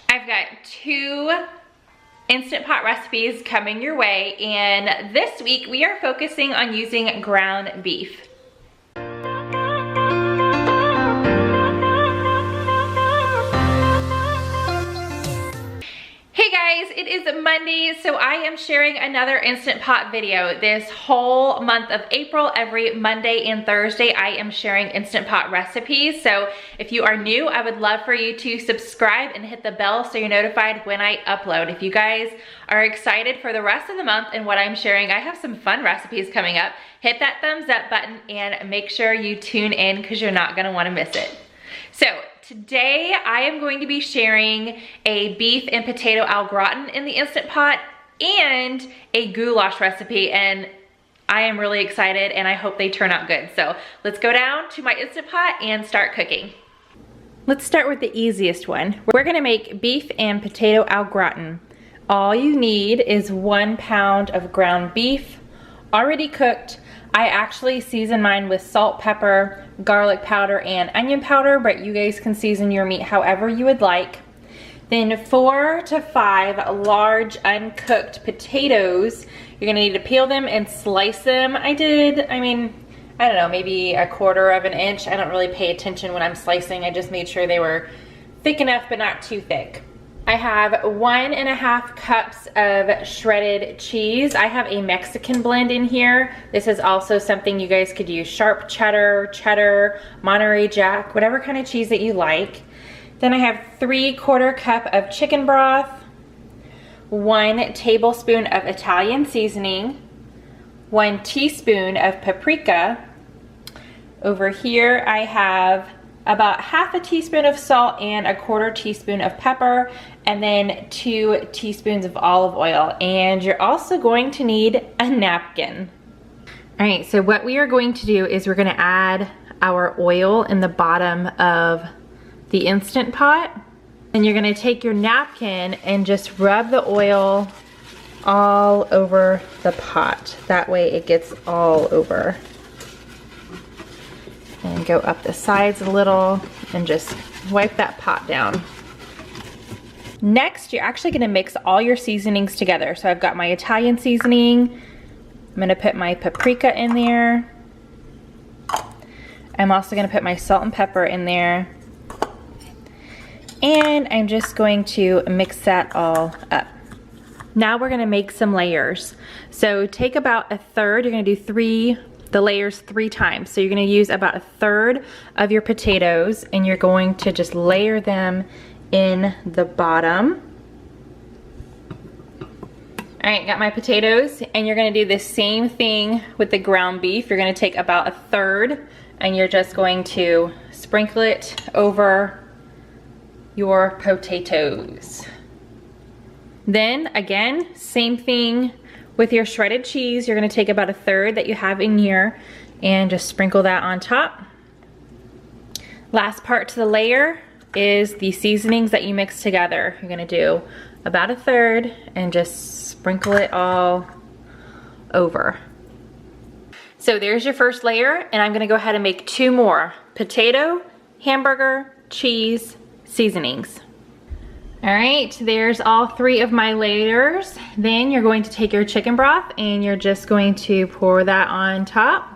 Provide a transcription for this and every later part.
I've got 2 Instant Pot recipes coming your way, and this week we are focusing on using ground beef. Hey guys, it is Monday, so I am sharing another Instant Pot video. This whole month of April, every Monday and Thursday, I am sharing Instant Pot recipes. So if you are new, I would love for you to subscribe and hit the bell so you're notified when I upload. If you guys are excited for the rest of the month and what I'm sharing, I have some fun recipes coming up. Hit that thumbs up button and make sure you tune in because you're not gonna wanna miss it. So today I am going to be sharing a beef and potato au gratin in the Instant Pot and a goulash recipe, and I am really excited and I hope they turn out good. So let's go down to my Instant Pot and start cooking. Let's start with the easiest one. We're gonna make beef and potato au gratin. All you need is 1 pound of ground beef, already cooked. I actually season mine with salt, pepper, garlic powder, and onion powder, but you guys can season your meat however you would like. Then 4 to 5 large uncooked potatoes. You're gonna need to peel them and slice them. I don't know, maybe 1/4 of an inch. I don't really pay attention when I'm slicing. I just made sure they were thick enough but not too thick. I have 1.5 cups of shredded cheese. I have a Mexican blend in here. This is also something you guys could use: sharp cheddar, Monterey Jack, whatever kind of cheese that you like. Then I have 3/4 cup of chicken broth, 1 tablespoon of Italian seasoning, 1 teaspoon of paprika. Over here I have about 1/2 teaspoon of salt and 1/4 teaspoon of pepper, and then 2 teaspoons of olive oil. And you're also going to need a napkin. All right, so what we are going to do is we're gonna add our oil in the bottom of the Instant Pot. And you're gonna take your napkin and just rub the oil all over the pot. That way it gets all over. And go up the sides a little and just wipe that pot down. Next, you're actually gonna mix all your seasonings together. So I've got my Italian seasoning. I'm gonna put my paprika in there. I'm also gonna put my salt and pepper in there. And I'm just going to mix that all up. Now we're gonna make some layers. So take about 1/3, you're gonna do the layers 3 times. So you're gonna use about 1/3 of your potatoes and you're going to just layer them in the bottom. All right, got my potatoes, and you're gonna do the same thing with the ground beef. You're gonna take about 1/3 and you're just going to sprinkle it over your potatoes. Then again, same thing with your shredded cheese. You're gonna take about 1/3 that you have in here and just sprinkle that on top. Last part to the layer is the seasonings that you mix together. You're gonna do about 1/3 and just sprinkle it all over. So there's your first layer, and I'm gonna go ahead and make 2 more: potato, hamburger, cheese, seasonings. All right, there's all 3 of my layers. Then you're going to take your chicken broth and you're just going to pour that on top.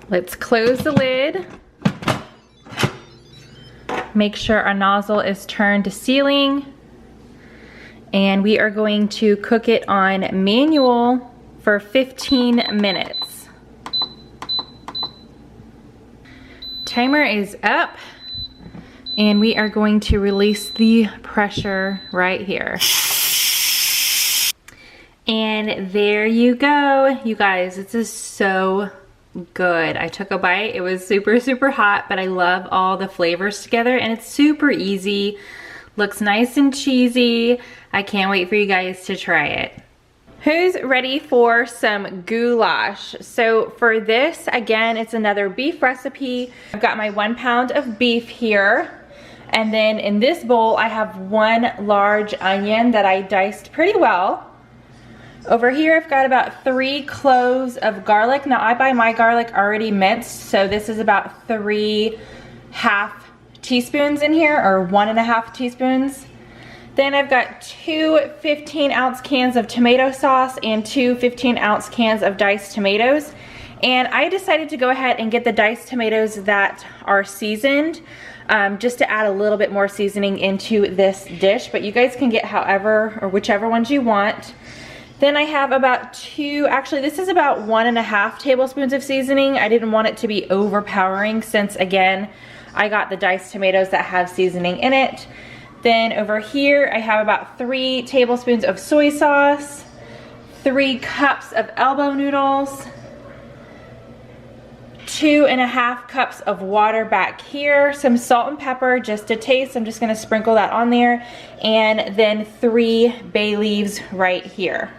Let's close the lid. Make sure our nozzle is turned to sealing. And we are going to cook it on manual for 15 minutes. Timer is up. And we are going to release the pressure right here. And there you go. You guys, this is so good. I took a bite. It was super, super hot, but I love all the flavors together and it's super easy. Looks nice and cheesy. I can't wait for you guys to try it. Who's ready for some goulash? So for this, again, it's another beef recipe. I've got my 1 pound of beef here. And then in this bowl, I have 1 large onion that I diced pretty well. Over here, I've got about 3 cloves of garlic. Now I buy my garlic already minced, so this is about 3 half teaspoons in here, or 1.5 teaspoons. Then I've got 2 15-ounce cans of tomato sauce and 2 15-ounce cans of diced tomatoes. And I decided to go ahead and get the diced tomatoes that are seasoned, just to add a little bit more seasoning into this dish, but you guys can get however or whichever ones you want. Then I have about this is about 1.5 tablespoons of seasoning. I didn't want it to be overpowering since, again, I got the diced tomatoes that have seasoning in it. Then over here, I have about 3 tablespoons of soy sauce, 3 cups of elbow noodles, 2.5 cups of water back here, some salt and pepper just to taste. I'm just gonna sprinkle that on there, and then 3 bay leaves right here.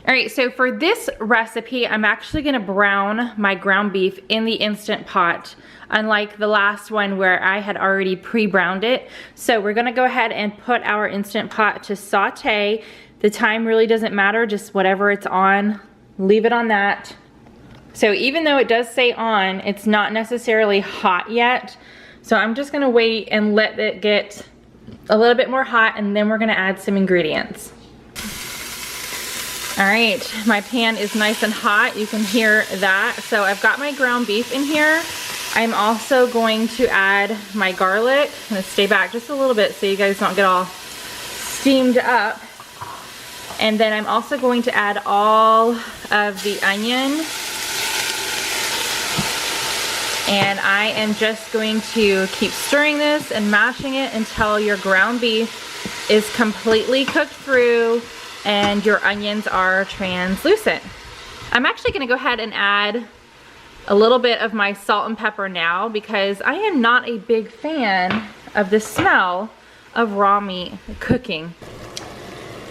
All right, so for this recipe, I'm actually gonna brown my ground beef in the Instant Pot, unlike the last one where I had already pre-browned it. So we're gonna go ahead and put our Instant Pot to saute. The time really doesn't matter, just whatever it's on, leave it on that. So even though it does say on, it's not necessarily hot yet. So I'm just gonna wait and let it get a little bit more hot, and then we're gonna add some ingredients. All right, my pan is nice and hot. You can hear that. So I've got my ground beef in here. I'm also going to add my garlic. I'm gonna stay back just a little bit so you guys don't get all steamed up. And then I'm also going to add all of the onion. And I am just going to keep stirring this and mashing it until your ground beef is completely cooked through and your onions are translucent. I'm actually gonna go ahead and add a little bit of my salt and pepper now, because I am not a big fan of the smell of raw meat cooking.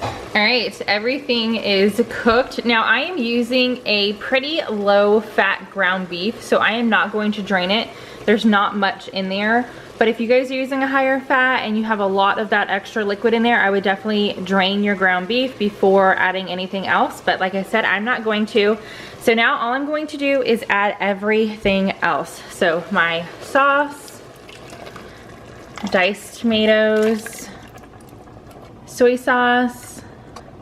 All right, everything is cooked. Now I am using a pretty low fat ground beef, so I am not going to drain it. There's not much in there. But if you guys are using a higher fat and you have a lot of that extra liquid in there, I would definitely drain your ground beef before adding anything else. But like I said, I'm not going to. So now all I'm going to do is add everything else. So my sauce, diced tomatoes, soy sauce,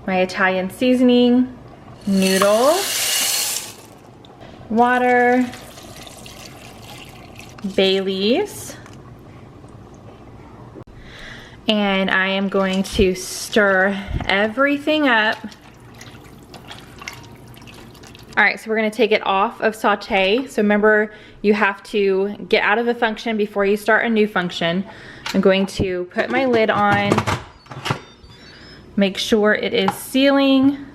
my Italian seasoning, noodles, water, bay leaves, and I am going to stir everything up. All right, so we're gonna take it off of saute. So remember, you have to get out of a function before you start a new function. I'm going to put my lid on, make sure it is sealing,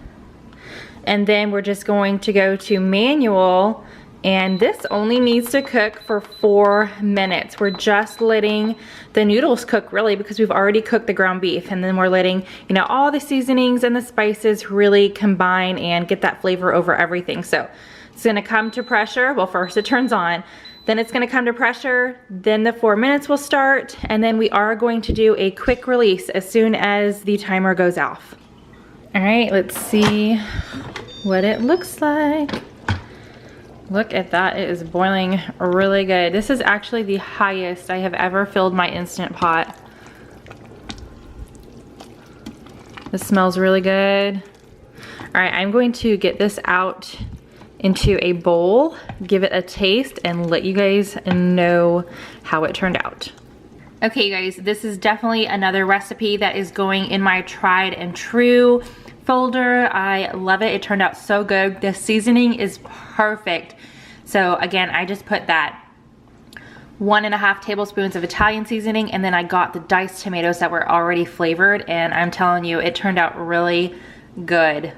and then we're just going to go to manual, and this only needs to cook for 4 minutes. We're just letting the noodles cook really, because we've already cooked the ground beef, and then we're letting, you know, all the seasonings and the spices really combine and get that flavor over everything. So it's gonna come to pressure. Well, first it turns on, then it's gonna come to pressure, then the 4 minutes will start, and then we are going to do a quick release as soon as the timer goes off. All right, let's see what it looks like. Look at that, it is boiling really good. This is actually the highest I have ever filled my Instant Pot. This smells really good. All right, I'm going to get this out into a bowl, give it a taste, and let you guys know how it turned out. Okay, you guys, this is definitely another recipe that is going in my tried and true folder. I love it. It turned out so good. The seasoning is perfect. So again, I just put that 1.5 tablespoons of Italian seasoning, and then I got the diced tomatoes that were already flavored, and I'm telling you, it turned out really good.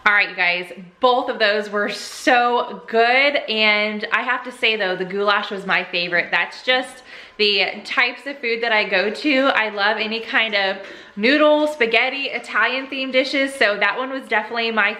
All right, you guys, both of those were so good, and I have to say though, the goulash was my favorite. That's just the types of food that I go to. I love any kind of noodle, spaghetti, Italian themed dishes, so that one was definitely my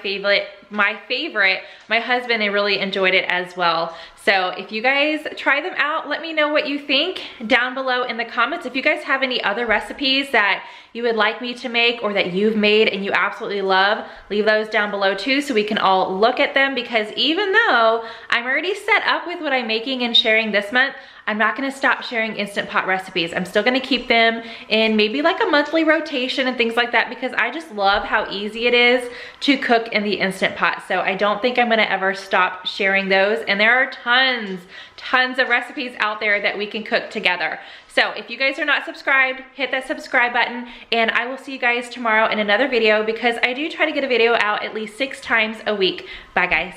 my favorite. My husband really enjoyed it as well. So if you guys try them out, let me know what you think down below in the comments. If you guys have any other recipes that you would like me to make or that you've made and you absolutely love, leave those down below too so we can all look at them, because even though I'm already set up with what I'm making and sharing this month, I'm not gonna stop sharing Instant Pot recipes. I'm still gonna keep them in maybe like a monthly rotation and things like that, because I just love how easy it is to cook in the Instant Pot. So I don't think I'm gonna ever stop sharing those. And there are tons of recipes out there that we can cook together. So if you guys are not subscribed, hit that subscribe button, and I will see you guys tomorrow in another video, because I do try to get a video out at least 6 times a week. Bye guys.